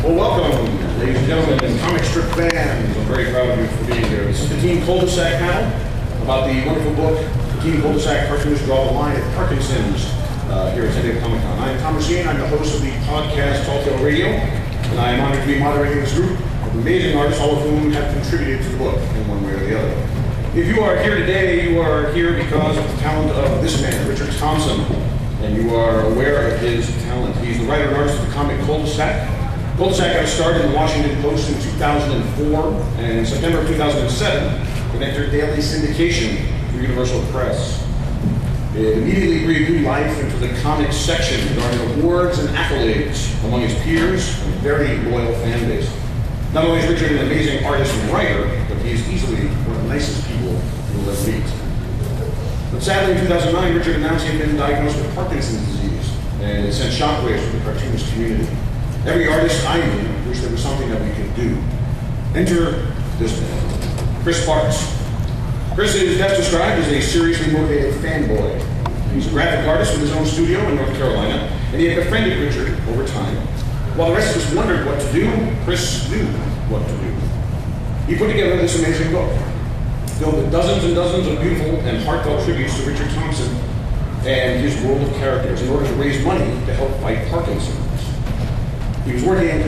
Well, welcome, ladies and gentlemen, and comic strip fans. I'm very proud of you for being here. This is the Team Cul de Sac panel about the wonderful book, Team Cul de Sac, Cartoonists Draw the Line at Parkinsons here at San Diego Comic Con. I'm Tom Racine. I'm the host of the podcast Tall Tale Radio, and I am honored to be moderating this group of amazing artists, all of whom have contributed to the book in one way or the other. If you are here today, you are here because of the talent of this man, Richard Thompson, and you are aware of his talent. He's the writer and artist of the comic Cul de Sac. Cul de Sac got started in the Washington Post in 2004, and in September of 2007, it entered daily syndication through Universal Press. It immediately breathed new life into the comics section, garnering awards and accolades among his peers and a very loyal fan base. Not only is Richard an amazing artist and writer, but he is easily one of the nicest people you'll ever meet. But sadly, in 2009, Richard announced he had been diagnosed with Parkinson's disease, and it sent shockwaves through the cartoonist community. Every artist I knew wished there was something that we could do. Enter this man, Chris Peirce. Chris is best described as a seriously motivated fanboy. He's a graphic artist with his own studio in North Carolina, and he had befriended Richard over time. While the rest of us wondered what to do, Chris knew what to do. He put together this amazing book, filled with dozens and dozens of beautiful and heartfelt tributes to Richard Thompson and his world of characters in order to raise money to help fight Parkinsons. He was working in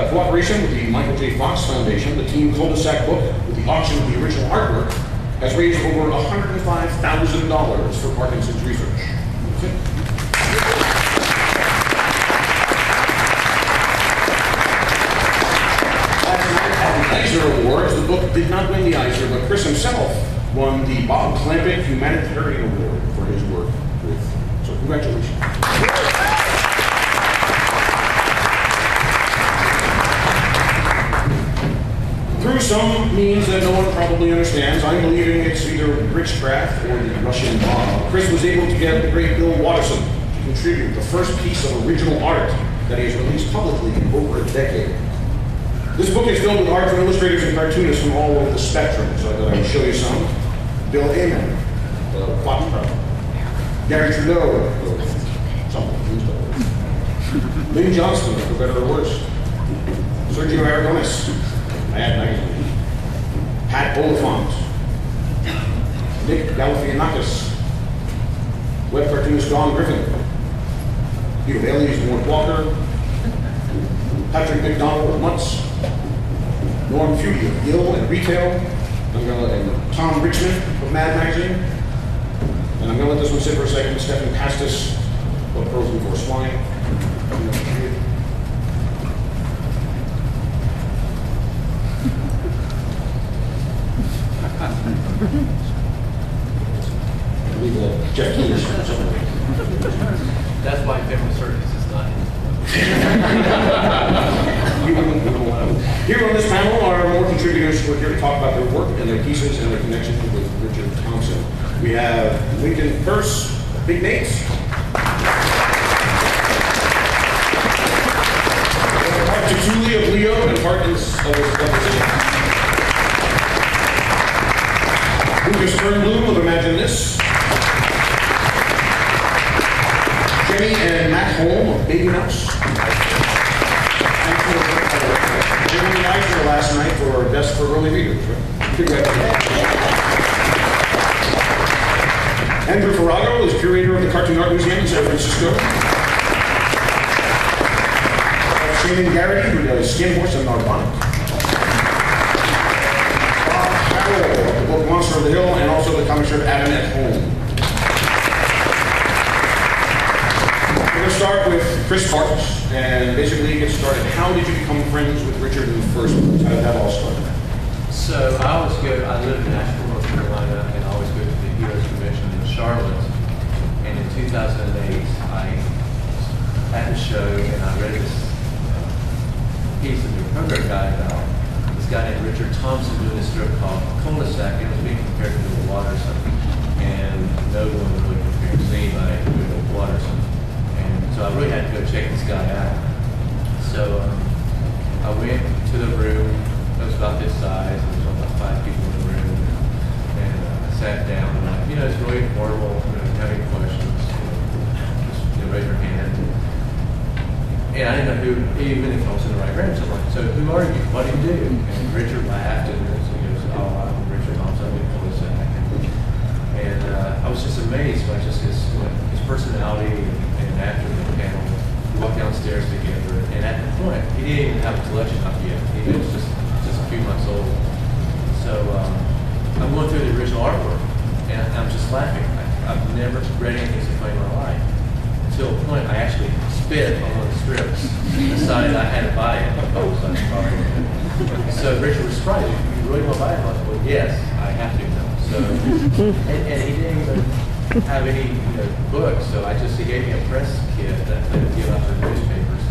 cooperation with the Michael J. Fox Foundation. The Team Cul de Sac book, with the auction of the original artwork, has raised over $105,000 for Parkinson's research. Last night at the Eisner Awards, the book did not win the Eisner, but Chris himself won the Bob Clampett Humanitarian Award for his work with. So congratulations. Through some means that no one probably understands, I'm believing it's either witchcraft or the Russian bomb, Chris was able to get the great Bill Watterson to contribute the first piece of original art that he has released publicly in over a decade. This book is filled with art from illustrators and cartoonists from all over the spectrum, so I thought I would show you some. Bill Ayman, Gary Trudeau, Lynn Johnston, for better or worse, Sergio Aragonés, Mad Magazine, Pat Oliphant, Nick Galifianakis, web cartoonist Don Griffin, Peter Bailey's Mort Walker, Patrick McDonald of Mutz, Norm Feudy of Gill and Retail, and Tom Richmond of Mad Magazine. And I'm going to let this one sit for a second. Stephen Pastis, What Crows Before Swine. Jeff Keys. That's my favorite circus, it's not Here on this panel are more contributors who are here to talk about their work and their pieces and their connection with Richard Thompson. We have Lincoln Peirce, Big Nate. Tatulli of Leo and Parkinsons of Turnbloom of Imagine This. Jenni and Matt Holm of Baby Mouse. And the Eisner last night for Best for Early Readers. Andrew Farago is curator of the Cartoon Art Museum in San Francisco. Shaenon Garrity, who does Skin Horse and Narbonic. Harrell, the book Monster of the Hill, and also the comic strip Adam at Home. We're going to start with Chris Peirce, and basically get started. How did you become friends with Richard in the first place? How did that all start? So I live in Nashville, North Carolina, and I always go to the Heroes Convention in Charlotte. And in 2008, I had a show, and I read this piece of the program guide about this guy named Richard Thompson doing a strip called Cul de Sac, and it was being compared to the Watterson, and no one really compares anybody to the Watterson. And so I really had to go check this guy out. So I went to the room. It was about this size. There was about 5 people in the room, and I sat down. And it's really informal. If you have any questions, just raise your hand. and I didn't know who, even if I was in the right range. So I'm like, so who are you? What do you do? And Richard laughed and he goes, oh, I'm Richard Thompson, I'm Lincoln Cul de Sac. And I was just amazed by just his personality, and after the panel, we walked downstairs together, and at the point, he didn't even have a collection up yet. He was just a few months old. So I'm going through the original artwork, and I'm just laughing. I've never read anything so funny in my life. Until a point, I actually spit on one of the strips and decided I had to buy it. So Richard was surprised. You really want to buy it? I was like, well, yes, I have to now. So, and he didn't even have any books, so he gave me a press kit that they would give out to newspapers.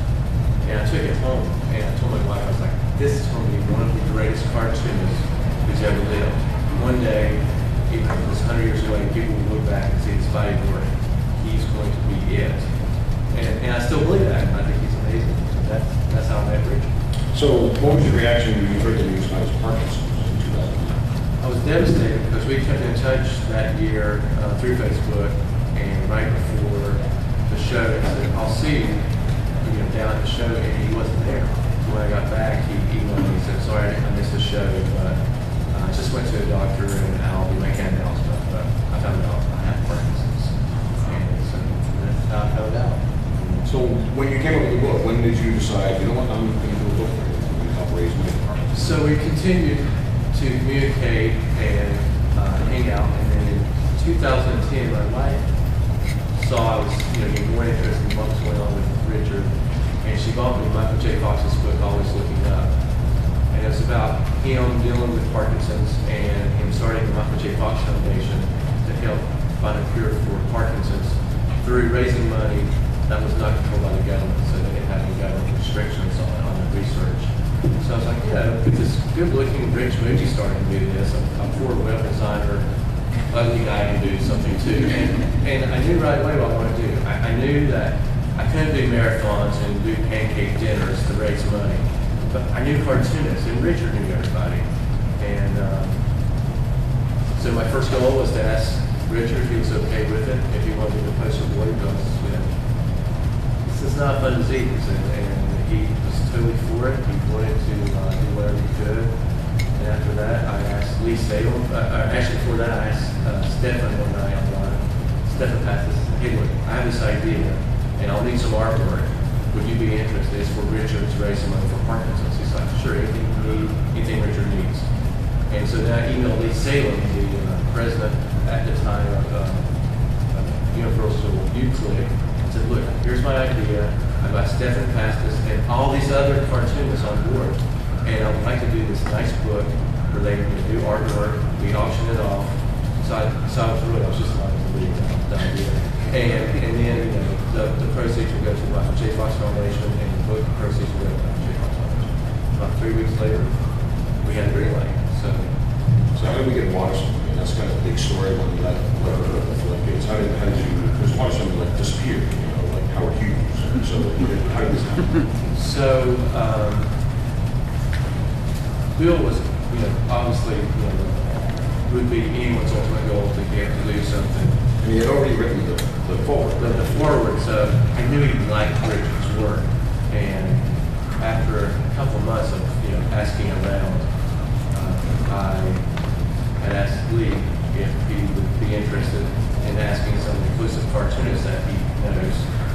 And I took it home, and I told my wife, I was like, this is going to be one of the greatest cartoonists who's ever lived. One day, even if it's 100 years away, people will look back and see his body of work. He's going to be it. And I still believe that, and I think he's amazing. So that's how I met Richard. So what was your reaction when you heard the news about his Parkinson's in 2009? I was devastated because we kept in touch that year through Facebook, and right before the show, I said, I'll see you down at the show, and he wasn't there. So when I got back, he emailed me and said, sorry, I missed the show, but I just went to a doctor, and I'll be making an announcement, but I found out I have Parkinson's. And so that's how I found out. So when you came up with the book, when did you decide, you know what, I'm going to do a book for you? I'm going to help raise money for Parkinson's. So we continued to communicate and hang out, and then in 2010, my wife saw I was getting more interested in what was going on with Richard, and she bought me Michael J. Fox's book, Always Looking Up. And it's about him dealing with Parkinson's and him starting the Michael J. Fox Foundation to help find a cure for Parkinson's through raising money that was not controlled by the government, so they didn't have any government restrictions on the research. So I was like, if this good-looking rich movie star can do this, a poor web designer, ugly guy can do something too. And I knew right away what I wanted to do. I knew that I couldn't do marathons and do pancake dinners to raise money, but I knew cartoonists, and Richard knew everybody. And so my first goal was to ask Richard if he was okay with it, if he wanted to post a board, because this is not fun disease, and he was totally for it. He wanted to do whatever he could. And after that, I asked Lee Salem, actually before that, I asked Stefan one night online. Stefan passed this, hey look, I have this idea, and I'll need some artwork. Would you be interested? It's for Richard to raise some money for Parkinson's. He's like, sure, anything you need, anything Richard needs. And so then I emailed Lee Salem, the president at the time of Universal Euclid, and said, look, here's my idea. I've got Stefan Pastis and all these other cartoonists on board, and I would like to do this nice book where they can do artwork, we auction it off. So I was just not to believe the idea. And then the proceeds will go to the Michael J. Fox Foundation, and the book proceeds will go to the Michael J. Fox Foundation. About 3 weeks later, we had a green light. So how did we get Watterson? I mean, that's kind of a big story when you let the floodgates. How did you, because Watterson disappeared, like Howard Hughes. So how did this happen? So Bill was, obviously, would be anyone's ultimate goal to get to do something. And he had already written the forward. The forward, so I knew he liked Richard's work. And after a couple of months of asking around, I had asked Lee if he would be interested in asking some inclusive cartoonists that he knows,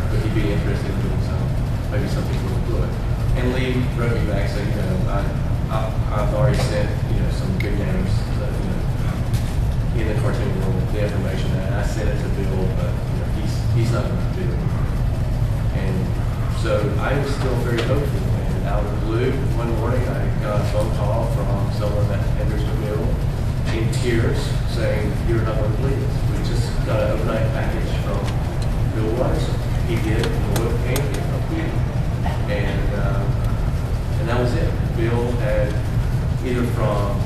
would he be interested in doing maybe something for the book. And Lee wrote me back saying, I've already sent some big names in the cartoon world, the information, and I sent it to Bill, but he's not going to do it. And so I was still very hopeful. And out of the blue, one morning I got a phone call from someone at Hendricks McMill in tears saying, you're not going to believe this. We just got an overnight package from Bill Watterson. He did it in the wood painting. And that was it. Bill had either from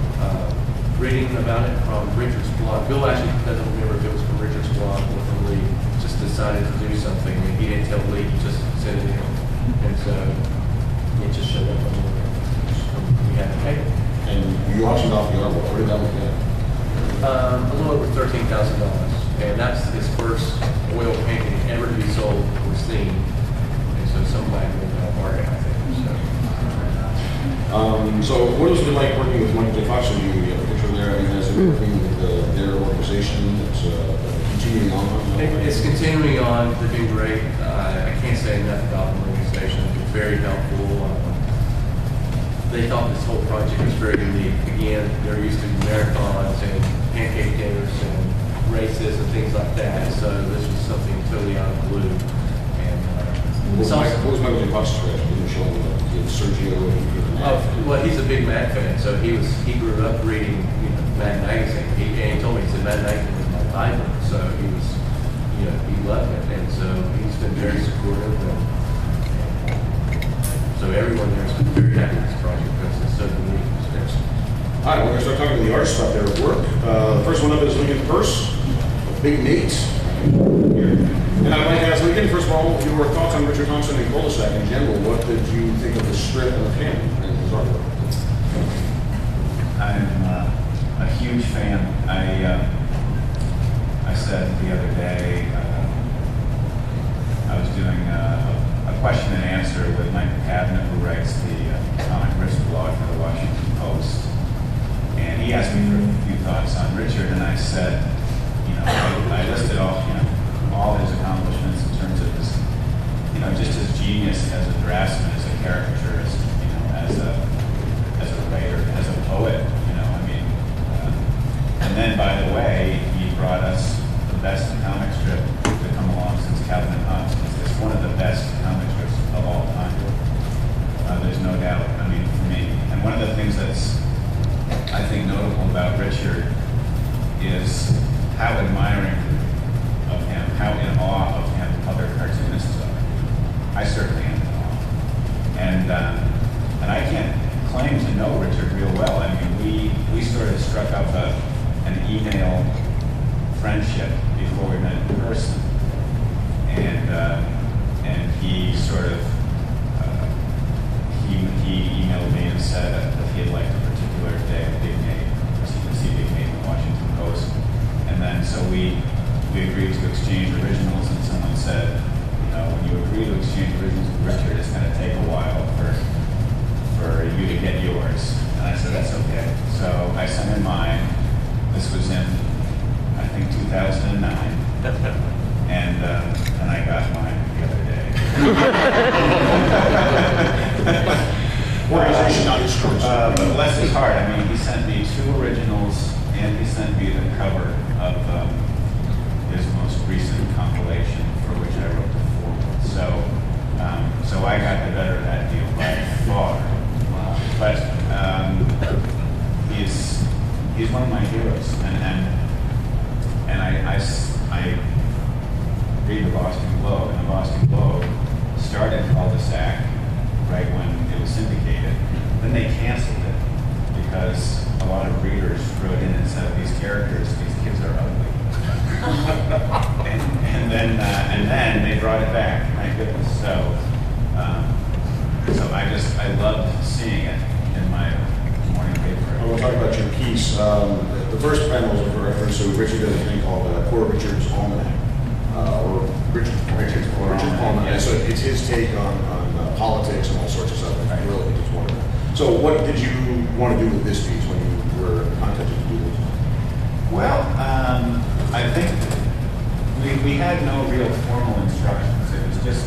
reading about it from Richard's blog. Bill actually doesn't remember if it was from Richard's blog or from Lee. Just decided to do something, and he didn't tell Lee. He just sent it in, and so it just showed up on the we had to pay it. And you auctioned off the artwork. Where did that look at? A little over $13,000, and that's his first oil painting ever to be sold or seen. And so somebody So what was it like working with Michael J. Fox? You have a picture there. I mean, as it working with their organization, it's continuing on. It's continuing on. They've been great. I can't say enough about the organization. It's very helpful. They thought this whole project was very unique. Again, they're used to marathons and pancake dinners and races and things like that. So this was something totally out of the blue. And what was Michael J. Fox's strategy? Did you show him Sergio? Well, he's a big Mad fan, so he grew up reading Mad magazine. And he told me, he said Mad magazine was my Bible. So he loved it, and so he's been very supportive. So everyone there has been very happy with this project because it's so unique. All right, we're going to start talking to the artists about their work. The first one up is Lincoln Peirce, Big Nate. And I'd like to ask Lincoln, first of all, your thoughts on Richard Thompson and Cul de Sac in general. What did you think of the strip and of him and his artwork? I'm a huge fan. I said the other day, I was doing a question and answer with Mike Cabinet, who writes the comic risk blog for the Washington Post. And he asked me for a few thoughts on Richard, and I said, I listed all his accomplishments in terms of his, just his genius as a draftsman, as a caricaturist, as a writer, as a poet, and then, by the way, he brought us the best comic strip to come along since Calvin and Hobbes. It's one of the best comic strips of all time. There's no doubt, for me. And one of the things that's, I think, notable about Richard is how admiring of him, how in awe of him other cartoonists are. I certainly am in awe. And I can't claim to know Richard real well. We sort of struck up an email friendship before we met in person. And he sort of, he emailed me and said that he had liked a particular day of Big Nate, because he could see Big Nate in the Washington Post. And then so we agreed to exchange originals, and someone said, when you agree to exchange originals with Richard, it's going to take a while for you to get yours. And I said, that's okay. So I sent him mine. This was in, I think, 2009. And I got mine the other day. Organization not his choice. But bless his heart, he sent me 2 originals, and he sent me the cover of his most recent compilation, for which I wrote the foreword. So I got the better of that deal by far. But he's one of my heroes, and I read the Boston Globe, and the Boston Globe started Cul de Sac right when it was syndicated. Then they canceled it because a lot of readers wrote in and said, these kids are ugly. and then they brought it back. My goodness. So I loved seeing it in my morning paper. I want to talk about your piece. The first panel is a reference to Richard does a thing called Poor Richard's Almanac, or Richard's Almanac. So it's his take on politics and all sorts of stuff. I really just wanted to. So what did you want to do with this piece when you were contacted to do this? Well, I think we had no real formal instructions. It was just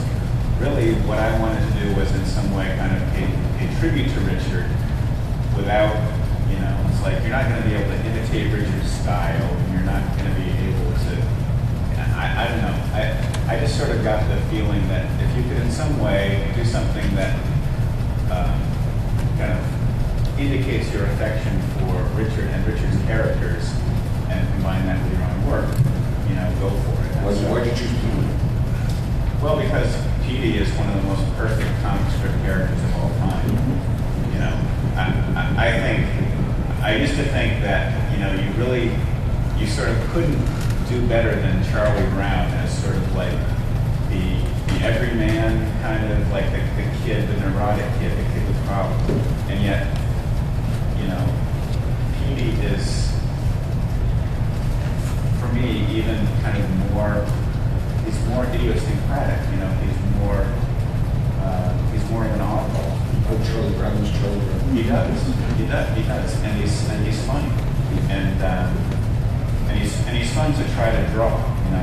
really what I wanted to do was in some way kind of pay tribute to Richard without, it's like you're not going to be able to imitate Richard's style, and you're not going to be able to, I don't know. I just sort of got the feeling that if you could in some way do something that kind of indicates your affection for Richard and Richard's characters and combine that with your own work, go for it. Why did you choose Petey? Well, because Petey is one of the most perfect comic strip characters of all time. I used to think that, you sort of couldn't do better than Charlie Brown as sort of like the everyman, kind of like the kid, the neurotic kid, the kid with problems. And yet, Petey is, for me, even kind of he's more idiosyncratic, he's more of an oddball. Oh, Charlie Brown was Charlie Brown. He does. fun to try to draw,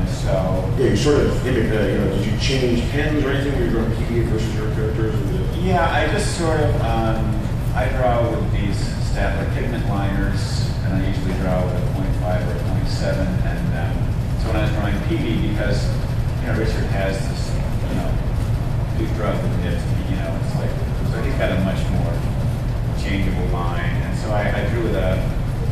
so. Yeah, you sort of, did you change pens or anything when you were drawing PB versus your characters? Yeah, I just sort of, I draw with these like pigment liners, and I usually draw with a 0.5 or a 0.7, and so when I was drawing PB, because, Richard has this, who draws with nibs, it's like, so he's got a much more changeable line, and so I drew with a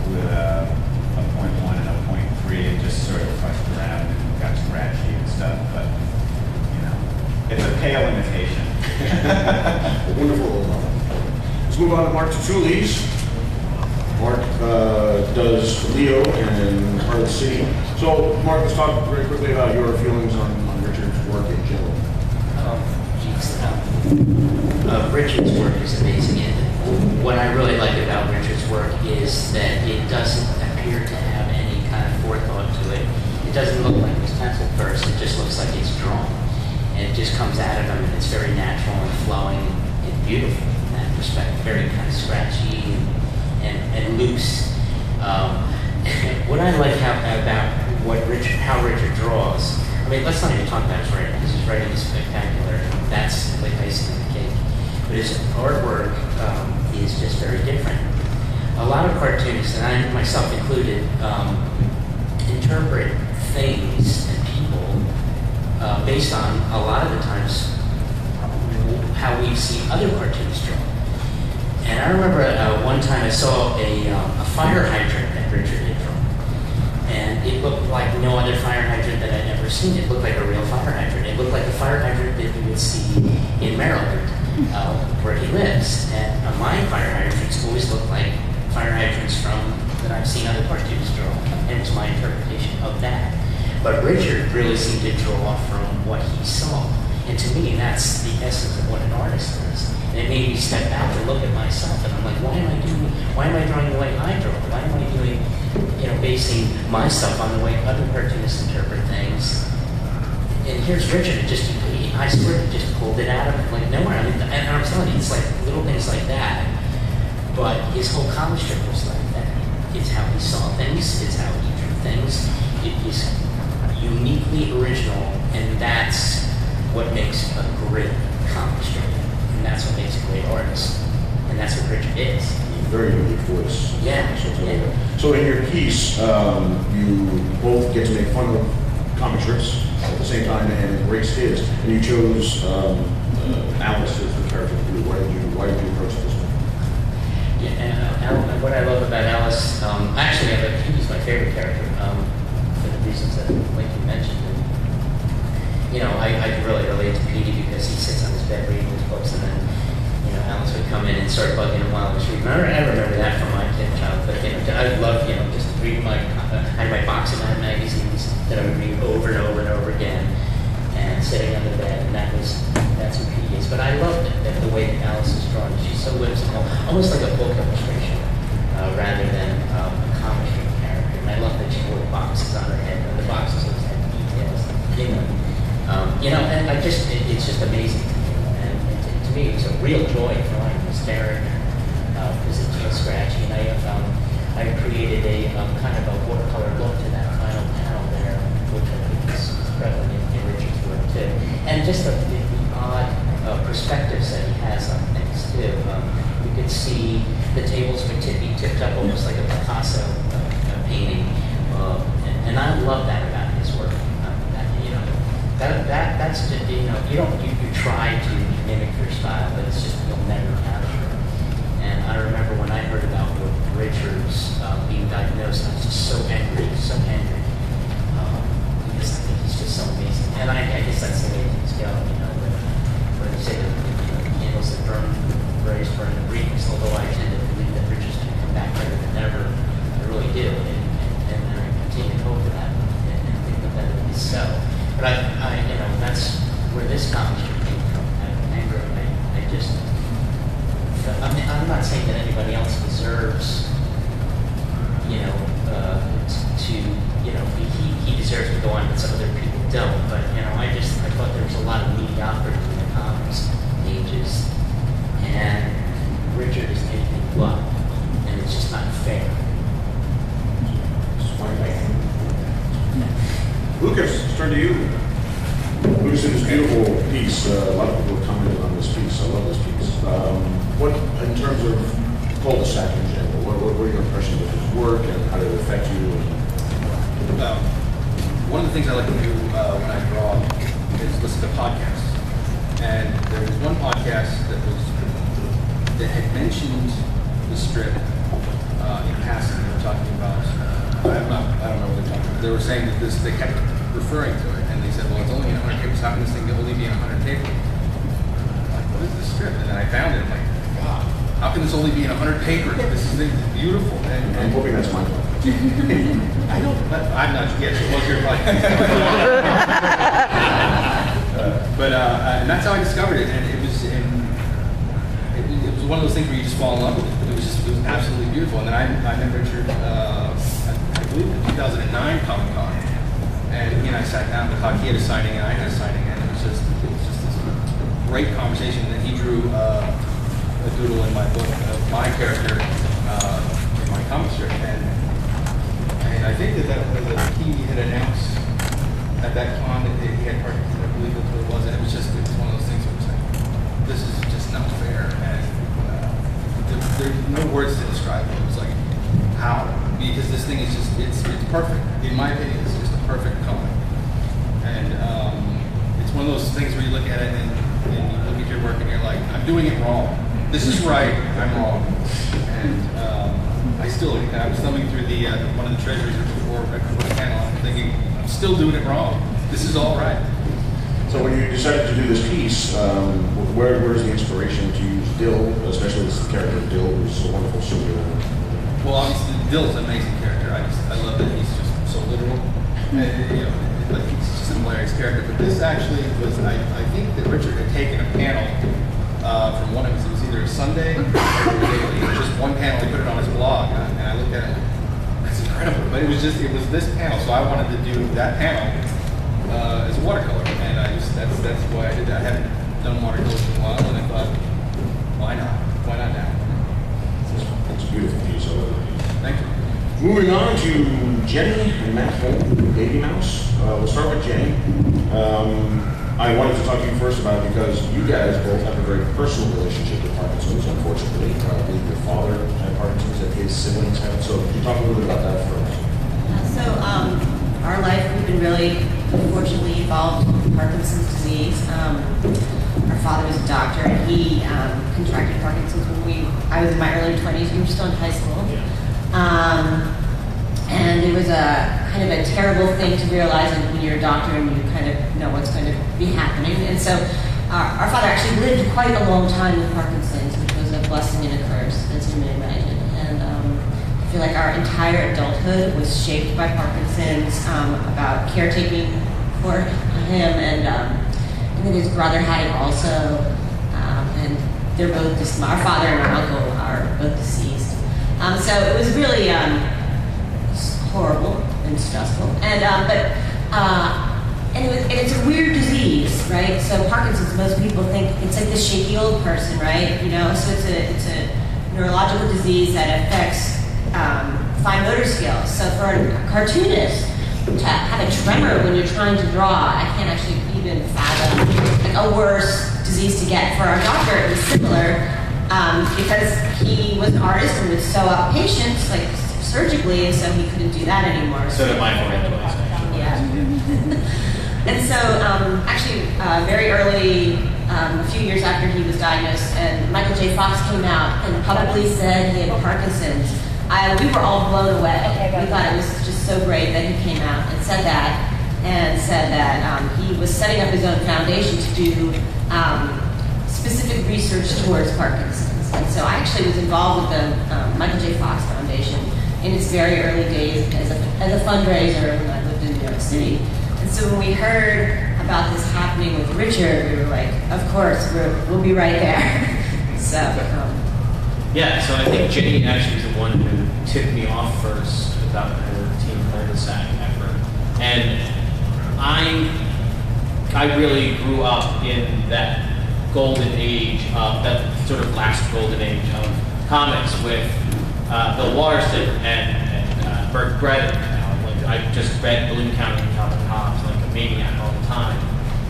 0.1 and a 0.3 and just sort of fussed around and got scratchy and stuff, but, it's a pale imitation. Wonderful. Let's move on to Mark Tatulli's. Mark does Leo and Part of the City. So, Mark, let's talk very quickly about your feelings on Richard's work in general. Richard's work is amazing. And what I really like about Richard's work is that it doesn't appear to have any kind of forethought to it. It doesn't look like it's penciled first. It just looks like it's drawn. And it just comes out of him, and it's very natural and flowing and beautiful in that respect. Very kind of scratchy and loose. What I like about how Richard draws, I mean, let's not even talk about his writing, because his writing is spectacular. That's like icing on the cake. But his artwork is just very different. A lot of cartoonists, and I myself included, interpret things and people based on, a lot of the times, how we've seen other cartoonists draw. And I remember one time I saw a fire hydrant that Richard had drawn. And it looked like no other fire hydrant that I'd ever seen. It looked like a real fire hydrant. It looked like the fire hydrant that you would see in Maryland, where he lives. And my fire hydrants always look like fire hydrants that I've seen other cartoonists draw. And it's my interpretation of that. But Richard really seemed to draw from what he saw. And to me, that's the essence of what an artist is. And it made me step back and look at myself, and I'm like, why am I drawing the way I draw? Why am I doing, basing myself on the way other cartoonists interpret things? And here's Richard, I swear he just pulled it out of like nowhere. I mean, and I'm telling you, it's like little things like that. But his whole comic strip was like that. It's how he saw things, it's how he drew things. It is uniquely original, and that's what makes a great comic strip. And that's what makes a great artist. And that's what Richard is. Very unique voice. Yeah. So in your piece, you both get to make fun of comic strips at the same time and embrace his. And you chose Alice as the character. Why did you approach this one? Yeah, and what I love about Alice, actually, Petey's my favorite character for the reasons that Lincoln mentioned. I really relate to Petey because he sits on his bed reading his books, and then, Alice would come in and start bugging him while he was reading. I remember that from my childhood. I loved, just reading I had my box of Mad magazines that I would read over and over and over again, and sitting on the bed, and that's who Petey is. But I loved it, the way that Alice is drawn. She's so whimsical, almost like a book illustration, rather than a comic strip character. And I love that she wore boxes on her head, and the boxes always had details in them. And it's just amazing to me. And to me, it's a real joy drawing this character because it's so scratchy. And I created a kind of a watercolor look to that final panel there, which I think is prevalent in Richard's work too. And just the odd perspectives that he has on things too. You could see the tables would be tipped up almost like a Picasso painting. And I love that about his work. That's just, you try to mimic your style, but it's just, you'll never capture it. And I remember when I heard about Richard's being diagnosed, I was just so angry, because I think he's just so amazing. And I guess that's the way things go, when you say that the candles that burn, rays burn the breeze, although I tend to believe that Richard's going to come back better than ever. I really do, and I continue to hope for that, and think that is so. But that's where this comic strip came from. Anger. I'm not saying that anybody else deserves, he deserves to go on, but some other people don't. But I thought there was a lot of mediocrity in the comics pages, and Richard is anything but, and it's just not fair. Lucas, let's turn to you. Lucas, in this beautiful piece, a lot of people have commented on this piece. I love this piece. What, in terms of Cul de Sac in general, what are your impressions of his work and how did it affect you? One of the things I like to do when I draw is listen to podcasts. And there was one podcast that had mentioned the strip in passing. They were talking about, I don't know what they're talking about. They were saying that they kept referring to it, and they said, well, it's only in 100 papers. How can this thing only be in 100 papers? I'm like, what is this strip? And then I found it. I'm like, God, how can this only be in 100 papers? This is beautiful. And I'm hoping that's my fault. I don't. I'm not. Yes, it was your podcast. And that's how I discovered it, and it was one of those things where you just fall in love with it. It was absolutely beautiful. And then I met Richard, I believe in 2009 Comic Con, and he and I sat down to talk. He had a signing and I had a signing, and it was just this great conversation. And then he drew a doodle in my book of my character in my comic strip, and I think that he had announced at that con that he had Parkinsons. I believe that's what it was, and it was one of those things where it was like, this is just not fair, and there's no words to describe it. It was like, how? Because this thing is just, it's perfect. In my opinion, it's just a perfect comic. And it's one of those things where you look at it and you look at your work and you're like, I'm doing it wrong. This is right, I'm wrong. And I was thumbing through one of the treasuries before the panel, I'm thinking, I'm still doing it wrong. This is all right. So when you decided to do this piece, where's the inspiration to use Dill, especially this character Dill, who's a wonderful superhero? Well, obviously, Dill's an amazing character. I love that he's just so literal. And, he's just a hilarious character. But this actually was, I think that Richard had taken a panel from one of his, it was either a Sunday or daily. It was just one panel, he put it on his blog, and I looked at it, that's incredible. But it was this panel, so I wanted to do that panel as a watercolor, and that's why I did that. I haven't done watercolors in a while, and I thought, why not? Why not now? It's a beautiful piece. I love it. Thank you. Moving on to Jenni and Matt Holm, Baby Mouse. We'll start with Jenni. I wanted to talk to you first about it because you guys both have a very personal relationship with Parkinson's, unfortunately. I believe your father had Parkinson's and his siblings have. So could you talk a little bit about that first? So our life, we've been really fortunately involved with Parkinson's disease. Our father was a doctor, and he contracted Parkinson's when I was in my early 20s. We were still in high school. And it was a kind of a terrible thing to realize when you're a doctor and you kind of know what's going to be happening. And so our father actually lived quite a long time with Parkinson's, which was a blessing and a curse, as you may imagine. And I feel like our entire adulthood was shaped by Parkinson's, about caretaking for him, and then his brother had it also, and they're both our father and our uncle are both deceased. So it was really horrible and stressful, and it's a weird disease, right? So Parkinson's, most people think it's like this shaky old person, right? So it's a neurological disease that affects fine motor skills. So for a cartoonist to have a tremor when you're trying to draw, I can't actually even fathom like a worse disease to get. For our doctor, it was similar because he was an artist and would sew up patients like surgically, and so he couldn't do that anymore. So did my forehead twice, actually. Yeah. And so actually very early, a few years after he was diagnosed, and Michael J. Fox came out and publicly said he had Parkinson's. We were all blown away. We thought it was just so great that he came out and said that, he was setting up his own foundation to do specific research towards Parkinson's. And so I actually was involved with the Michael J. Fox Foundation in its very early days as a fundraiser when I lived in New York City. And so when we heard about this happening with Richard, we were like, of course, we'll be right there. So. Yeah, so I think Jenni actually was the one who tipped me off first about her Team Cul de Sac effort. And I really grew up in that golden age of, that sort of last golden age of comics with Bill Watterson and Burt Breadin, I just read Balloon County and Calvin Hobbes like a maniac all the time.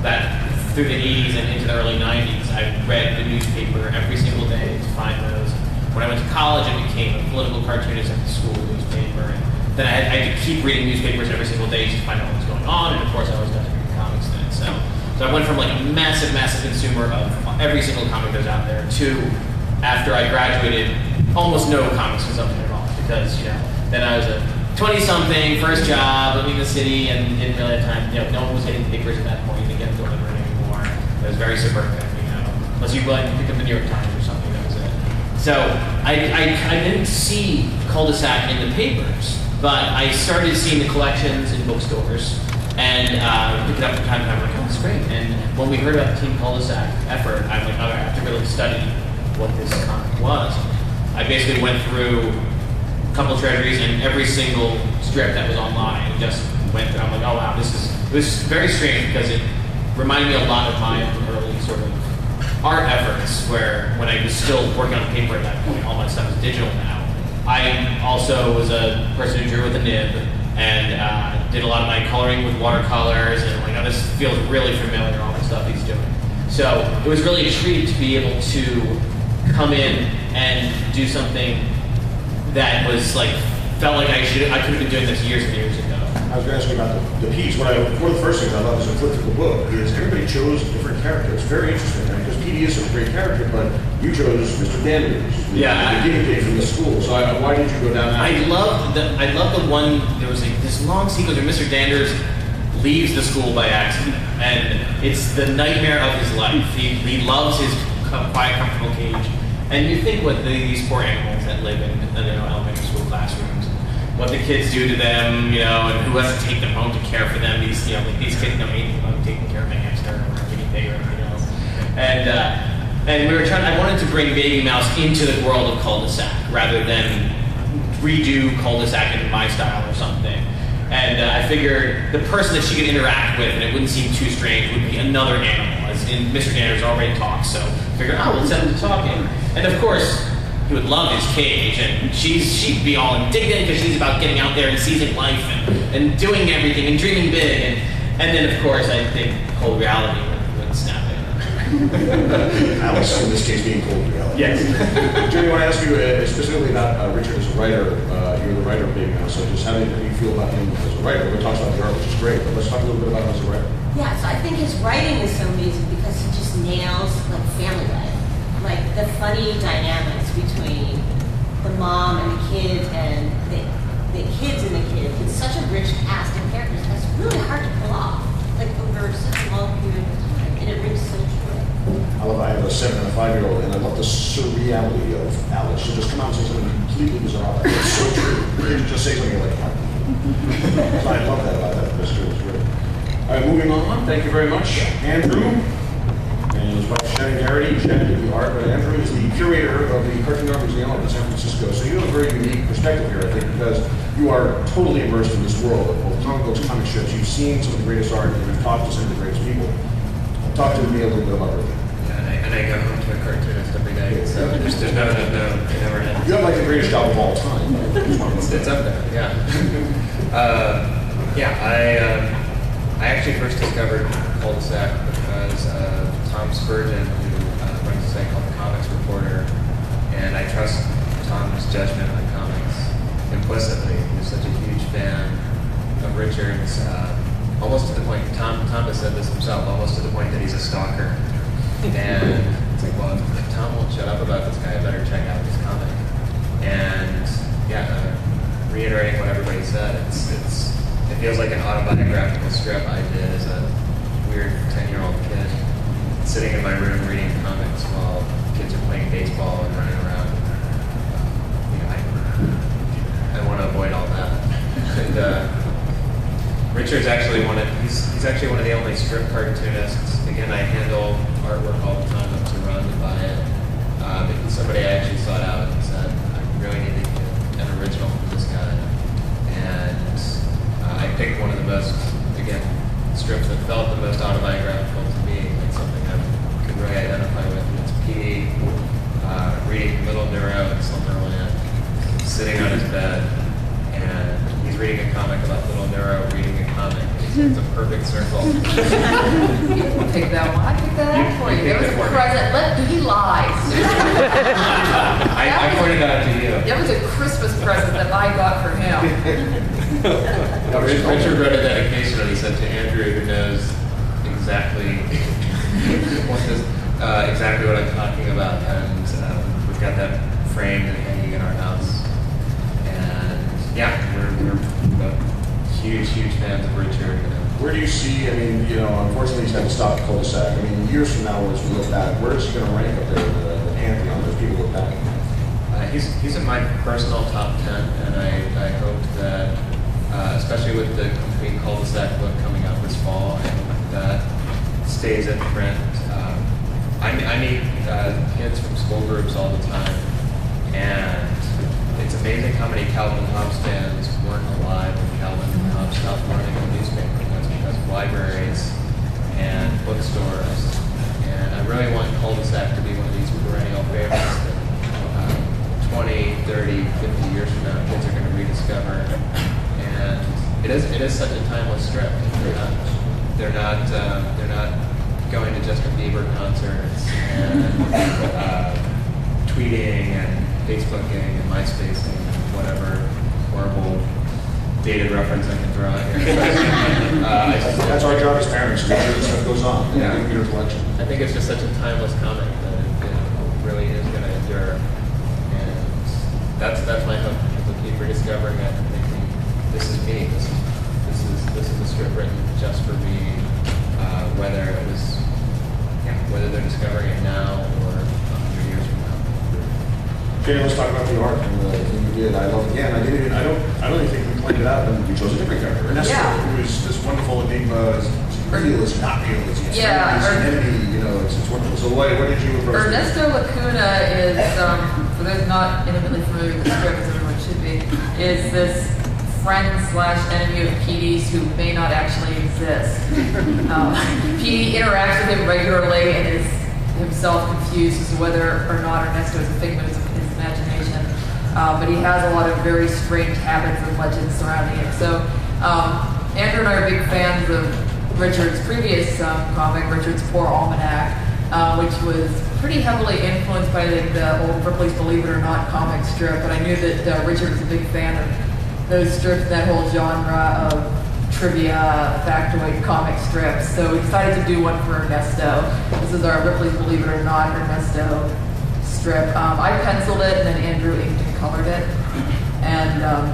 That through the 80s and into the early 90s, I read the newspaper every single day to find those. When I went to college, I became a political cartoonist at the school newspaper. And then I had to keep reading newspapers every single day to find out what was going on. And of course, I always got to read comics then. So I went from like a massive, massive consumer of every single comic that's out there to, after I graduated, almost no comics consumption at all. Because, then I was a 20-something, first job, living in the city, and didn't really have time. No one was getting papers at that point. You didn't get delivered anymore. It was very suburban, unless you went and picked up the New York Times or something, that was it. So I didn't see Cul de Sac in the papers, but I started seeing the collections in bookstores and picked it up from time to time. I'm like, oh, that's great. And when we heard about the Team Cul de Sac effort, I'm like, oh, I have to really study what this comic was. I basically went through a couple of treasuries and every single strip that was online and just went through. I'm like, oh wow, it was very strange because it reminded me a lot of my early sort of art efforts, where when I was still working on paper at that point, all my stuff is digital now. I also was a person who drew with a nib and did a lot of my coloring with watercolors, and I'm like, oh, this feels really familiar, all the stuff he's doing. So it was really a treat to be able to come in and do something that was like, felt like I could have been doing this years and years ago. I was going to ask you about the piece. One of the first things I love as I flipped through the book is everybody chose a different character. It's very interesting, right? Because Petey is a great character, but you chose Mr. Danders, the guinea pig from the school. So why did you go down that? I loved the one. There was this long sequence where Mr. Danders leaves the school by accident, and it's the nightmare of his life. He loves his quiet, comfortable cage, and you think what these poor animals that live in elementary school classrooms, what the kids do to them, and who has to take them home to care for them. These kids know anything about taking care of a hamster or a guinea pig or anything else. And we were I wanted to bring Baby Mouse into the world of Cul de Sac rather than redo Cul de Sac in my style or something. And I figured the person that she could interact with, and it wouldn't seem too strange, would be another animal. As in, Mr. Danders already talks, so I figured, we'll set him to talking. And of course, he would love his cage, and she'd be all indignant because she's about getting out there and seizing life and doing everything and dreaming big. And then, of course, I think cold reality would snap in. Alice, in this case, being cold reality. Yes. Jenni, I want to ask you specifically about Richard as a writer. You're the writer of Baby Mouse, so just how do you feel about him as a writer? Everybody talks about the art, which is great, but let's talk a little bit about him as a writer. Yeah, so I think his writing is so amazing because he just nails like family life, like the funny dynamics between the mom and the kids and the kids and the kids. It's such a rich cast of characters that's really hard to pull off, like over such a long period of time, and it rings so true. I have a 7 and a 5-year-old, and I love the surreality of Alice. She'll just come out and say something completely bizarre. It's so true. You just say something like, so I love that about that. That's true. It's great. All right, moving on. Thank you very much. Andrew and his wife Shaenon Garrity. Shaenon did the art, but Andrew is the curator of the Cartoon Art Museum of San Francisco. So you have a very unique perspective here, I think, because you are totally immersed in this world of both comic books, comic strips. You've seen some of the greatest art, and you've talked to some of the greatest people. Talk to me a little bit about it. And I go home to a cartoonist every day, so there's no, it never ends. You have like the greatest job of all time. It's up there, yeah. I actually first discovered Cul de Sac because of Tom Spurgeon, who runs a site called The Comics Reporter, and I trust Tom's judgment on comics implicitly. He's such a huge fan of Richard's, almost to the point, Tom has said this himself, almost to the point that he's a stalker. And it's like, well, if Tom won't shut up about this guy, I better check out this comic. And reiterating what everybody said, it feels like an autobiographical strip I did as a weird 10-year-old kid, sitting in my room reading comics while kids are playing baseball and running around. I want to avoid all that. And Richard's actually he's actually one of the only strip cartoonists. Again, I handle artwork all the time up to run to buy it. But somebody I actually sought out and said, I really need to get an original from this guy. And I picked one of the most, again, strips that felt the most autobiographical to me, like something I could really identify with. And it's Petey reading Little Neuro in Slumberland, sitting on his bed, and he's reading a comic about Little Neuro. Richard wrote a dedication and he said to Andrew, who knows exactly exactly what I'm talking about, and we've got that framed and hanging in our house. And yeah, we're both huge fans of Richard. Where do you see, I mean, unfortunately he's had to stop the Cul de Sac. I mean, years from now, as we look back, where is he going to rank up there in the pantheon as people look back? He's in my personal top 10, and I hope that, especially with the complete Cul de Sac book coming out this fall, I hope that stays in print. I meet kids from school groups all the time, and it's amazing how many Calvin and Hobbes fans weren't alive when Calvin and Hobbes stopped running a newspaper. And that's because of libraries and bookstores. And I really want Cul de Sac to be one of these perennial favorites that 20, 30, 50 years from now, kids are going to rediscover. And it is such a timeless strip. They're not going to Justin Bieber concerts and tweeting and Facebooking and MySpacing and whatever horrible dated reference I can draw here. That's our job as parents, to make sure this stuff goes on. Yeah. Your collection. I think it's just such a timeless comic that it really is going to endure. And that's my hope. People keep rediscovering it and thinking, this is me. This is a strip written just for me. Whether they're discovering it now or 100 years from now. Okay, let's talk about the art and the thing you did. I love again. I don't even think we planned it out, and we chose a different character. Ernesto, who is this wonderful enigma, realist, not realist. He's an enemy. It's wonderful. So what did you approach? Ernesto Lacuna is, for those not intimately familiar with the strip, as everyone should be, is this friend/enemy of Petey's who may not actually exist. Petey interacts with him regularly and is himself confused as to whether or not Ernesto is a figment of his imagination. But he has a lot of very strange habits and legends surrounding him. So Andrew and I are big fans of Richard's previous comic, Richard's Poor Almanac, which was pretty heavily influenced by the old Ripley's Believe It or Not comic strip. But I knew that Richard was a big fan of those strips, that whole genre of trivia, factoid comic strips. So we decided to do one for Ernesto. This is our Ripley's Believe It or Not Ernesto strip. I penciled it, and then Andrew inked and colored it. And I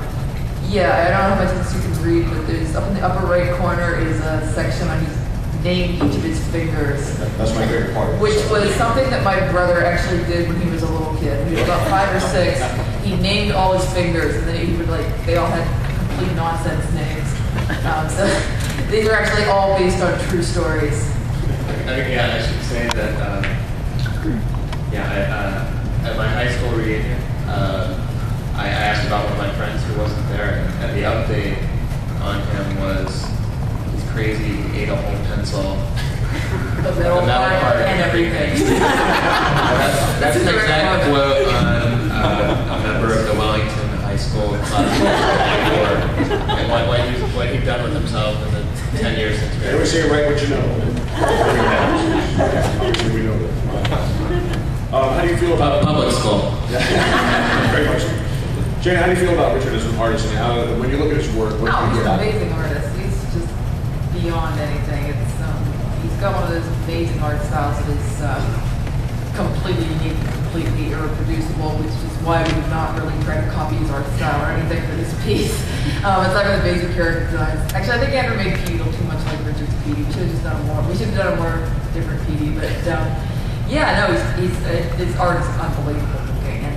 don't know how much of this you can read, but there's up in the upper right corner is a section on his named each of his fingers. That's my favorite part. Which was something that my brother actually did when he was a little kid. He was about 5 or 6. He named all his fingers, and then he would they all had complete nonsense names. So these are actually all based on true stories. I should say that, at my high school reunion, I asked about one of my friends who wasn't there, and the update on him was he's crazy, he ate a whole pencil. The middle part and everything. That's an exact quote on a member of the Wellington High School class and what he'd done with himself in the 10 years since They always say write what you know. We know that. How do you feel about public school? Very much so. Jenni, how do you feel about Richard as an artist? I mean, when you look at his work, what do you He's get an out of it? amazing artist. He's just beyond anything. He's got one of those amazing art styles that is completely unique, completely irreproducible, which is why we've not really tried to copy his art style or anything for this piece. It's like with amazing character designs. Actually, I think Andrew made Petey look too much like Richard's Petey. We should have just done more. We should have done a more different Petey, but his art is unbelievable looking, and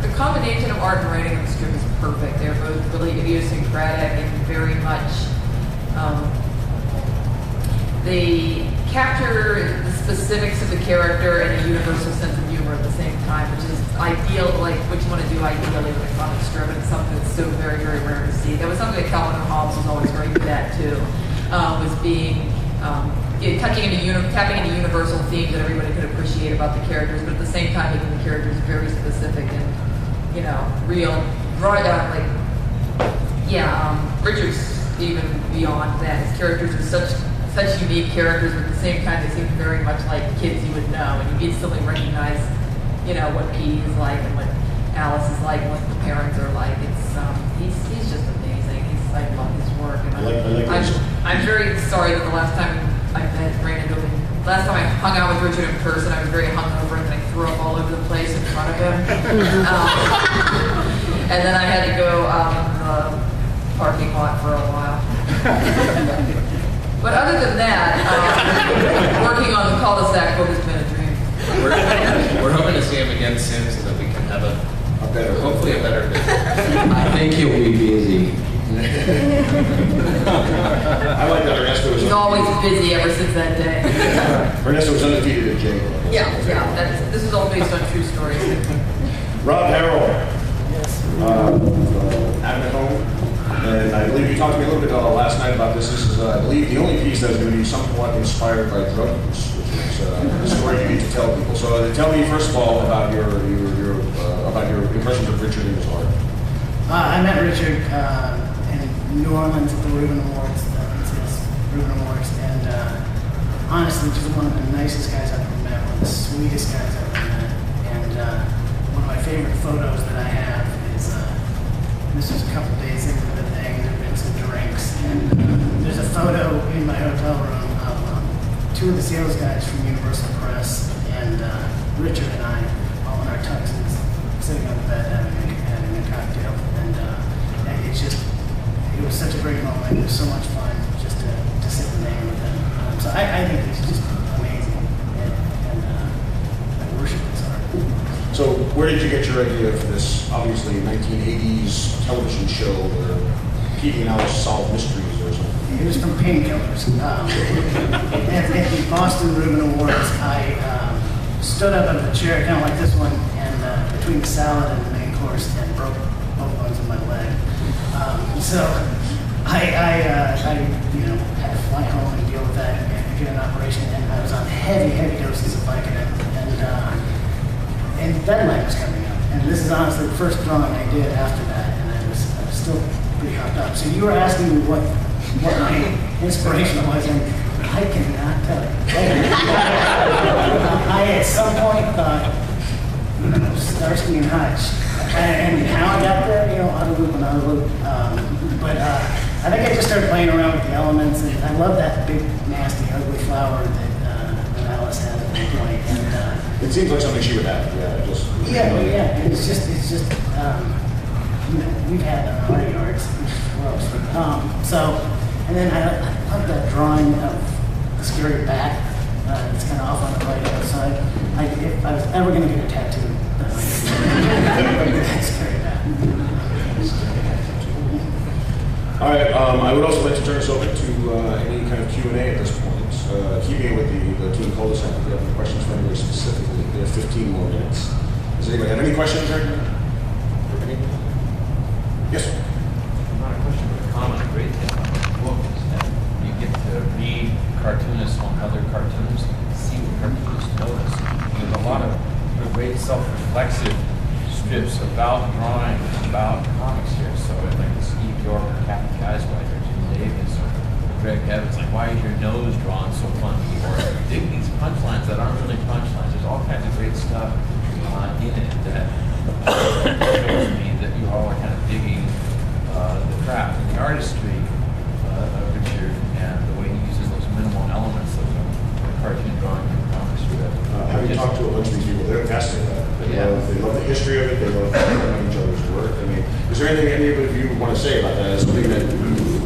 the combination of art and writing of the strip is perfect. They're both really idiosyncratic and very much. They capture the specifics of the character and a universal sense of humor at the same time, which is ideal, like what you want to do ideally with a comic strip, and it's something that's so very, very rare to see. That was something that Calvin and Hobbes was always very good at too, was being tapping into universal themes that everybody could appreciate about the characters, but at the same time making the characters very specific and real. Richard's even beyond that. His characters are such unique characters, but at the same time they seem very much like kids you would know, and you instantly recognize, what Petey is like and what Alice is like, what the parents are like. It's he's just amazing. I love his work. And I'm very sorry that the last time I ran into him, last time I hung out with Richard in person, I was very hungover and then I threw up all over the place in front of him. And then I had to go in the parking lot for a while. But other than that, working on the Cul de Sac book has been a dream. We're hoping to see him again soon so that we can have hopefully a better visit. I think he'll be busy. I like that Ernesto was He's always busy ever since that day. Ernesto was undefeated at J. Yeah. This is all based on true stories. Rob Harrell. Yes. At home. And I believe you talked to me a little bit last night about this. This is, I believe, the only piece that's going to be somewhat inspired by drug use, which is the story you need to tell people. So tell me, first of all, about your impressions of Richard in his art. I met Richard in New Orleans at the Reuben Awards, and honestly, just one of the nicest guys I've ever met, one of the sweetest guys I've ever met. And one of my favorite photos that I have is, this was a couple days into the thing, there have been some drinks, and there's a photo in my hotel room of two of the sales guys from Universal Press, and Richard and I, all in our tuxes, sitting on the bed having a cocktail, and it was such a great moment. It was so much fun just to sit and hang with him. So I think it's just amazing, and I worship his art. So where did you get your idea for this, obviously, 1980s television show where Pete and Alice solve mysteries or something? It was from Painkillers. At the Boston Reuben Awards, I stood up out of a chair, kind of like this one, and between the salad and the main course, and broke both bones of my leg. So I had to fly home and deal with that and get an operation, and I was on heavy doses of Vicodin, and that leg was coming up. And this is honestly the first drawing I did after that, and I was still pretty hopped up. So you were asking me what my inspiration was, and I cannot tell you. I at some point thought, Starsky and Hutch, and how I got there, out of loop and out of loop. But I think I just started playing around with the elements, and I love that big, nasty, ugly flower that Alice had at one point. And it seems like something she would have. Yeah. And it's just we've had that in our yards. Gross. And then I love that drawing of the scary bat. It's kind of off on the right side. If I was ever going to get a tattoo, that scary bat. All right, I would also like to turn this over to any kind of Q&A at this point. Keeping with the Team Cul de Sac, if you have any questions for anybody specifically, we have 15 more minutes. Does anybody have any questions right now? Yes, sir. Not a question, but a comment. Great thing about the book is that you get to read cartoonists on other cartoons, see what cartoonists notice. There's a lot of great self-reflexive strips about drawing, about comics here. So like the Steve York or Captain Geisweiler or Jim Davis or Greg Evans, like, why is your nose drawn so funny? Or dig these punchlines that aren't really punchlines. There's all kinds of great stuff in it that shows me that you all are kind of digging the craft and the artistry of Richard and the way he uses those minimal elements of the cartoon drawing and comic strip. Having talked to a bunch of these people, they're fascinated by it. They love the history of it. They love each other's work. I mean, is there anything any of you want to say about that? Is something that you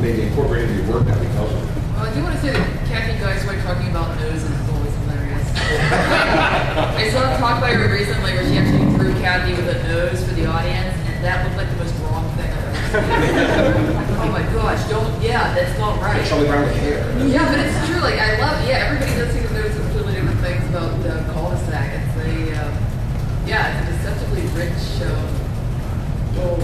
maybe incorporated in your work that because of it? Well, I do want to say that Kathy Geisweiler talking about noses is always hilarious. I saw a talk by her recently where she actually threw Kathy with a nose for the audience, and that looked like the most wrong thing I've ever seen. Oh my gosh, that's not right. Charlie Brown with hair. Yeah, but it's true. Like, everybody does seem to notice completely different things about the Cul de Sac. It's a deceptively rich little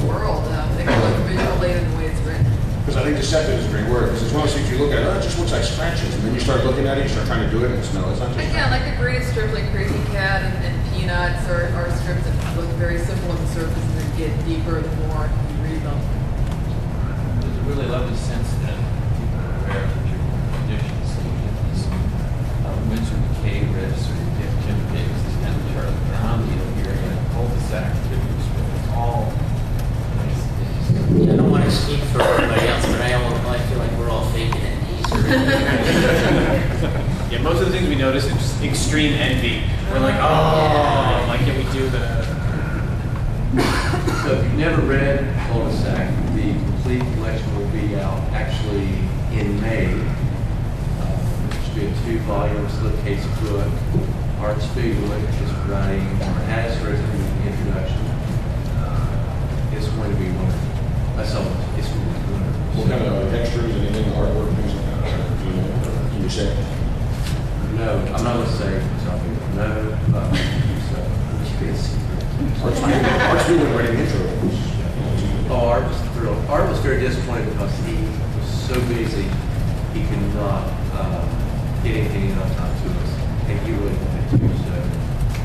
world. They can look visually in the way it's written. Because I think deceptive is a great word. Because it's one of those things you look at, it just looks like scratches. And then you start looking at it, you start trying to do it, and it's not just like the greatest strip like Crazy Cat and Peanuts are strips that look very simple on the surface and then get deeper the more you read them. There's a really lovely sense that people are aware of your traditions. So you get these Windsor McKay riffs, or you get Jim Davis, this kind of Charlie Brown deal here in a cul-de-sac tribute strip. notice just extreme envy. We're like, oh, why can't we do that? So if you've never read Cul de Sac, the complete collection will be out actually in May. It should be a 2-volume slipcase book. Art Spiegel is writing, or has written the introduction. It's going to be wonderful. That's all. It's going to be wonderful. What kind of textures and anything, artwork, things like that? Do you know? Can you say? No, I'm not going to say something. No, so it should be a secret. Art's doing writing the intro. Oh, Art was thrilled. Art was very disappointed because he was so busy he could not get anything enough time to us, and he really wanted to. So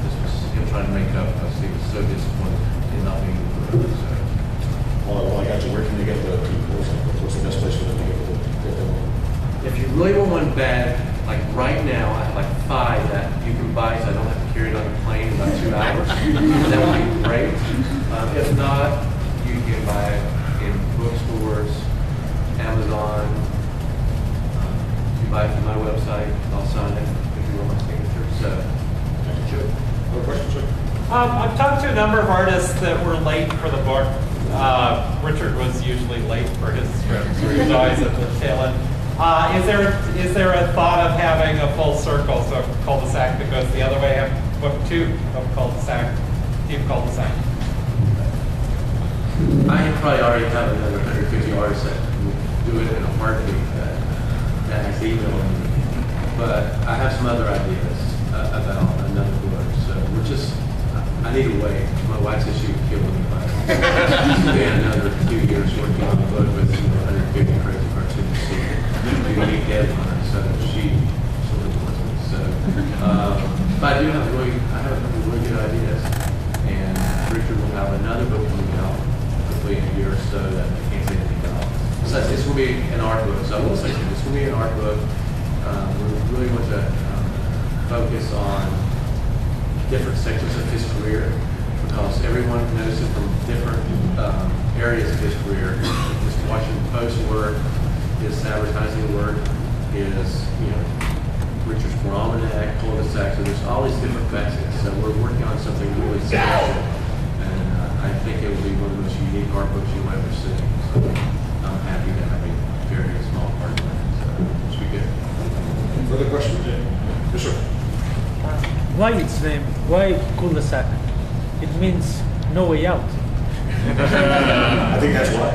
this was him trying to make up because he was so disappointed in not being able to. So. Well, I got you. Where can they get the tools? What's the best place for them to get them? If you really want one bad, like right now, I have like 5 that you can buy, so I don't have to carry it on the plane in about 2 hours. That would be great. If not, you can buy it in bookstores, Amazon. You buy it from my website, I'll sign it if you want my signature. So, Sure. Other questions, sir? I've talked to a number of artists that were late for the book. Richard was usually late for his scripts, or he was always at the tail end. Is there a thought of having a full circle, so Cul de Sac that goes the other way, have book 2 of Cul de Sac, Team Cul de Sac? I probably already have another 150 artists that would do it in a heartbeat that has emailed me. But I have some other ideas about another book. So we're just, I need to wait. My wife says she would kill me if I spend another 2 years working on the book with 150 crazy cartoons. Unique deadline, so she sort of wants me. So, but I do have really good ideas, and Richard will have another book coming out hopefully in a year or so that I can't say anything about. So it's going to be an art book. So I will say it's going to be an art book. We really want to focus on different sections of his career because everyone knows him from different areas of his career. His Washington Post work, his advertising work, his, Richard's Almanac, Cul de Sac, so there's all these different facets. So we're working on something really special, and I think it will be one of the most unique art books you'll ever see. So I'm happy to have a very small part in that. So it should be good. Further questions? Yes, sir. Why its name? Why Cul de Sac? It means no way out. I think that's why.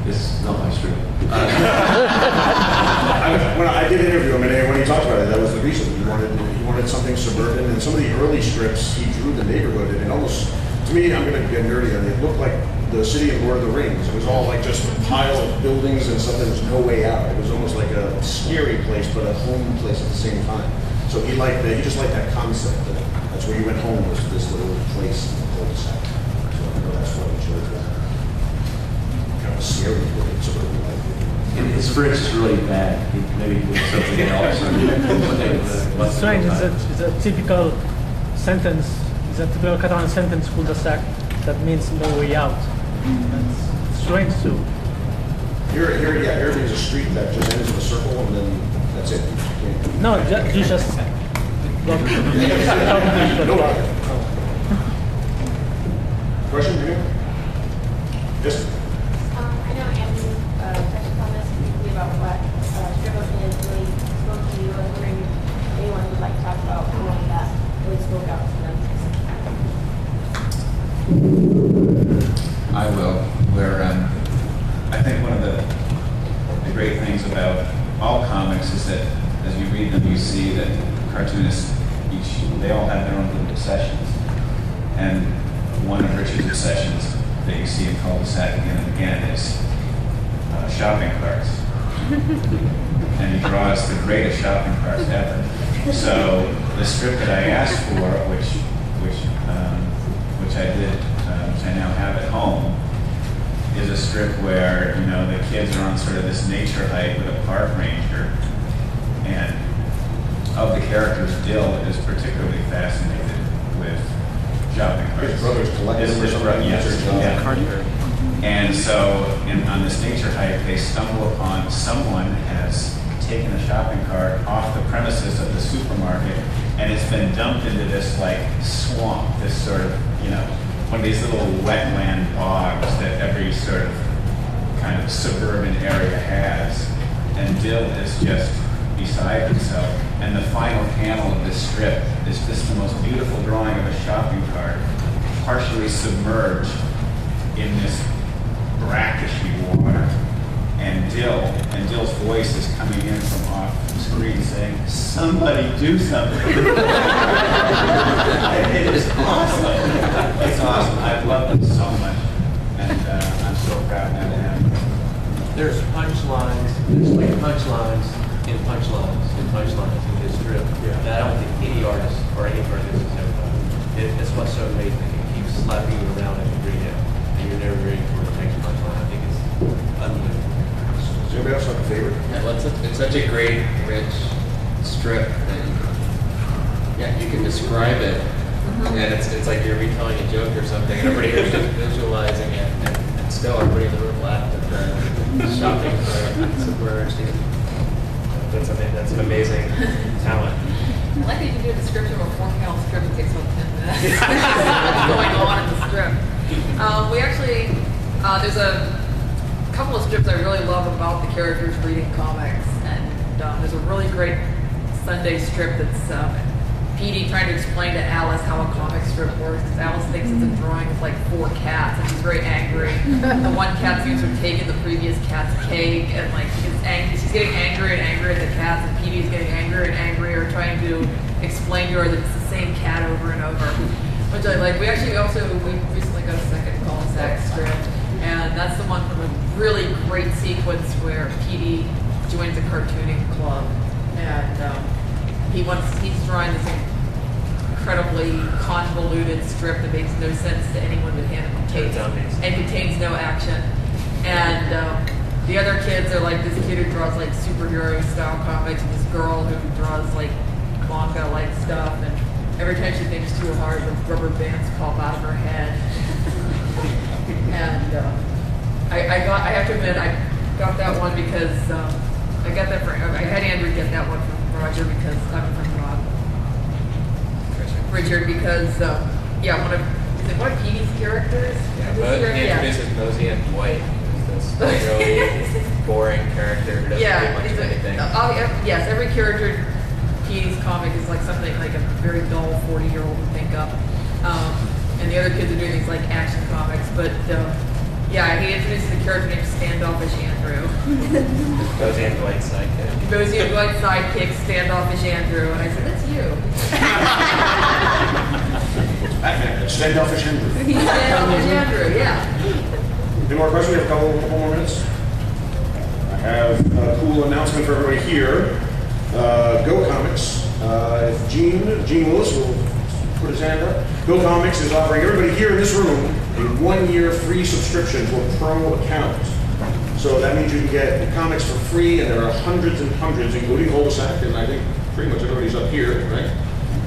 This is not my script. When I did interview him, and when he talked about it, that was the reason. He wanted something suburban, and some of the early strips, he drew the neighborhood, and it almost, to me, I'm going to get nerdy on it, it looked like the city of Lord of the Rings. It was all like just a pile of buildings and stuff. There was no way out. It was almost like a scary place, but a home place at the same time. So he liked that. He just liked that concept. That's where you went home, was this little place in the cul-de-sac. So I know that's why he chose that. Kind of a scary looking suburban life. And his French is really bad. Maybe he did something else. It's strange. It's a typical sentence. It's a typical Catalan sentence, Cul de Sac, that means no way out. It's strange too. Here means a street that just ends in a circle, and then that's it. No, you just don't. Question, here? Yes. I know Andrew touched on this briefly about what strip opinions really spoke to you. I was wondering if anyone would like to talk about one that really spoke out to them. I will. I think one of the great things about all comics is that as you read them, you see that cartoonists they all have their own little obsessions. And one of Richard's obsessions that you see in Cul de Sac again and again is shopping carts. And he draws the greatest shopping carts ever. So the strip that I asked for, which I did, which I now have at home, is a strip where the kids are on sort of this nature hike with a park ranger, and of the characters, Dill is particularly fascinated with shopping carts. His brothers collect them or something. Yes. And so on this nature hike, they stumble upon someone has taken a shopping cart off the premises of the supermarket, and it's been dumped into this like swamp, this sort of, you know, one of these little wetland bogs that every sort of kind of suburban area has. And Dill is just beside himself. And the final panel of this strip is just the most beautiful drawing of a shopping cart, partially submerged in this brackishy water. And Dill's voice is coming in from off the screen saying, "Somebody do something." It is awesome. It's awesome. I love it so much. And I'm so proud to have him. There's punchlines, there's like punchlines in punchlines in punchlines in this strip that I don't think any artist or any artist has ever done. It's what's so amazing. It keeps slapping you around as you read it, and you're never ready for the next punchline. I think it's unbelievable. Does anybody else have a favorite? Yeah, well, it's such a great, rich strip that you can describe it, and it's like you're retelling a joke or something, and everybody is just visualizing it, and still everybody in the room laughed at the shopping cart submerged. That's an amazing talent. I like that you can do a description of a 4-panel strip that takes about 10 minutes. What's going on in the strip? We actually, there's a couple of strips I really love about the characters reading comics, and there's a really great Sunday strip that's Petey trying to explain to Alice how a comic strip works, because Alice thinks it's a drawing of like 4 cats, and she's very angry. The one cat seems to have taken the previous cat's cake, and like she's getting angrier and angrier at the cats, and Petey's getting angrier and angrier, trying to explain to her that it's the same cat over and over, which I like. We recently got a second Cul de Sac strip, and that's the one from a really great sequence where Petey joins a cartooning club, and he's drawing this incredibly convoluted strip that makes no sense to anyone but him, and contains no action. And the other kids are like this kid who draws like superhero style comics, and this girl who draws like manga like stuff, and every time she thinks too hard, the rubber bands pop out of her head. And I have to admit, I got that one because I had Andrew get that one from Roger because I'm from Richard because one of Petey's characters. He introduces Mosey and Dwight, who's this really boring character who doesn't do much of anything. Yes, every character in Petey's comic is like something like a very dull 40-year-old would think up. And the other kids are doing these like action comics, but he introduces a character named Standoffish Andrew. Mosey and Dwight's sidekick. Mosey and Dwight's sidekick, Standoffish Andrew, and I said, "That's you." Standoffish Andrew. He's Standoffish Andrew, yeah. Any more questions? We have a couple more minutes. I have a cool announcement for everybody here. Go Comics. If Gene Willis will put his hand up. Go Comics is offering everybody here in this room a 1-year free subscription to a pro account. So that means you can get comics for free, and there are hundreds and hundreds, including Cul de Sac, and I think pretty much everybody's up here, right,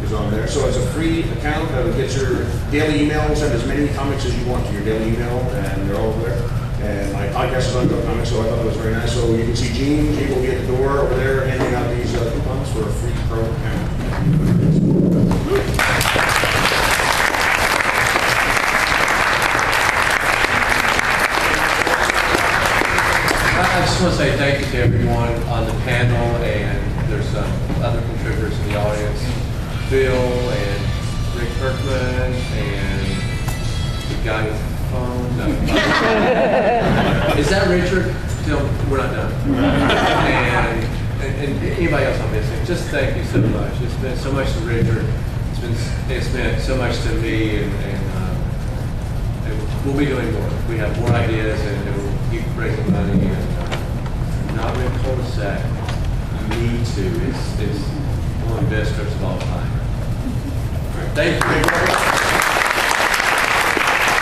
is on there. So it's a free account that will get your daily email. Send as many comics as you want to your daily email, and they're all over there. And my podcast is on Go Comics, so I thought that was very nice. So you can see Gene will be at the door over there handing out these coupons for a free pro account. I just want to say thank you to everyone on the panel, and there's some other contributors in the audience, Bill and Rick Kirkman and the guy with the phone. No. Is that Richard? No, we're not done. And anybody else I'm missing, just thank you so much. It's meant so much to Richard. It's meant so much to me, and we'll be doing more. We have more ideas, and we'll keep raising money. And not really Cul de Sac. You need to. It's one of the best trips of all time. Thank you.